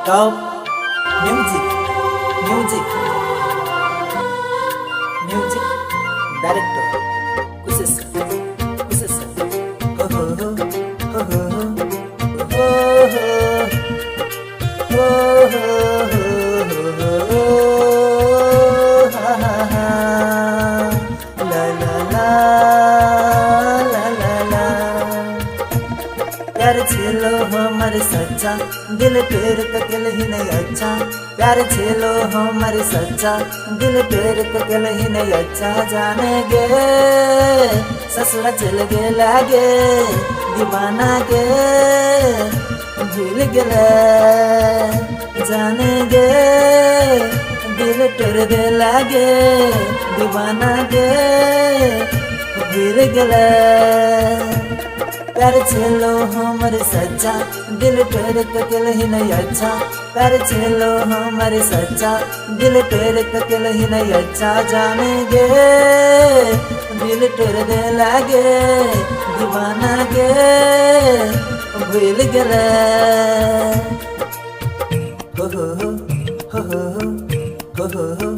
Top music, music, music director. Kusis, kusis. Ho ho ho, ho ho ho, ho ho ho, ho ho, ha ha ha, la la la, la la la. प्यार छेलो हमारे सच्चा दिल पेर ककल ही नहीं अच्छा। प्यार छेलो हमारे सच्चा दिल पेर ककल ही नहीं अच्छा। जानेगे ससुरा चल गे लागे दीवाना के भूल गले। जानेगे दिल टूट दे लागे दीवाना के भूल गले। प्यार छेलो हमारे सच्चा दिल टूट ककल ही नहीं अच्छा। प्यार छेलो हमारे सच्चा दिल टूट ककल ही नहीं अच्छा। जानेगे दिल टूट दे लागे दीवाना के भूल गले। हो हो हो हो हो हो हो हो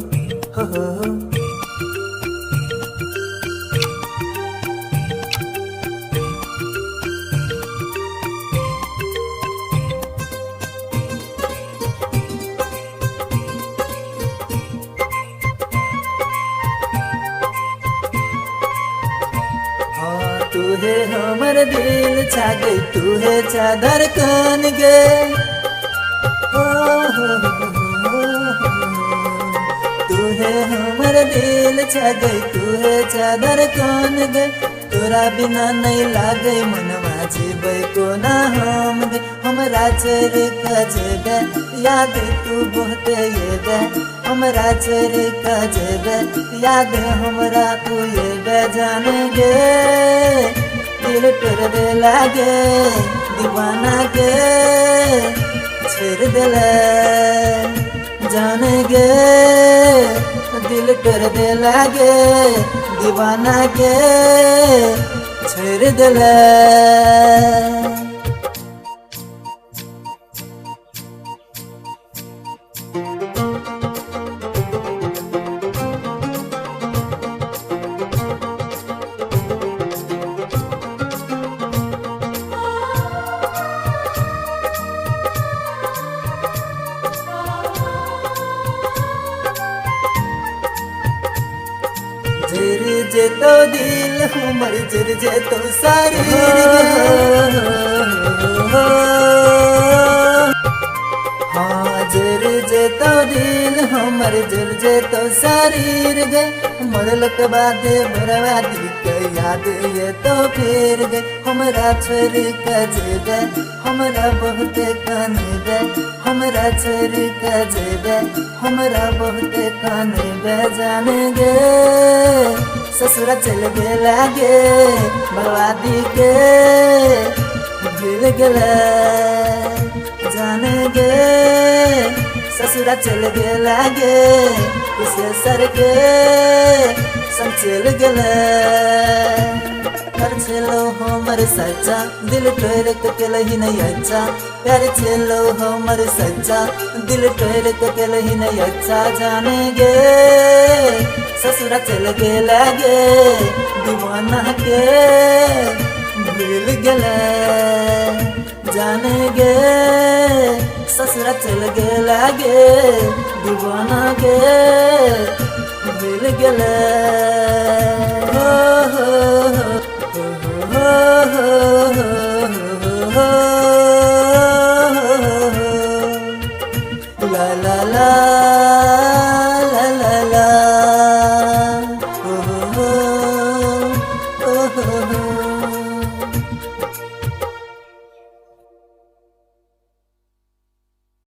हो हो। तू है हमर दिल छा गई तू है चादर कान गे। हो हो हो, तू है हमर दिल छा गई तू है चादर कान गे। तोरा बिना नहीं लागे मनवा जेबै कोना हम गे। हमरा चेर कजेबे याद तू बहुत ये बे। हमरा चेर कजेबे याद हमरा तू ये बे। जानेगे दिल टूट दे लागे दीवाना के छेड़ देले। जानेगे दिल टूट दे लागे दीवाना के छेड़ देले। झर जेतो दिल हमर झर जेतो शरीर हाँ झर जेतो दिल हमर झर जेतो शरीर गे। मरलक बाद भरवा दिल के याद ये तो फिर गे। हमरा छोरी कजेबे हमरा बहुत कानबे। हमरा छोरी कजेबे हमरा बहुत कानबे। जानेगे ससुरा चल गे लागे बर्बादी के भूल गले। जानेगे ससुरा चल गे लागे उसे सर के संग चल गले। प्यार छेलो हमर सच्चा दिल टूट ककल ही नहीं अच्छा। प्यार छेलो हमर सच्चा दिल टूट ककल ही नहीं अच्छा। जानेगे ससुरा चल गे लागे दीवाना के भूल गले। जानेगे ससुरा चल गे लागे दीवाना के भूल गले।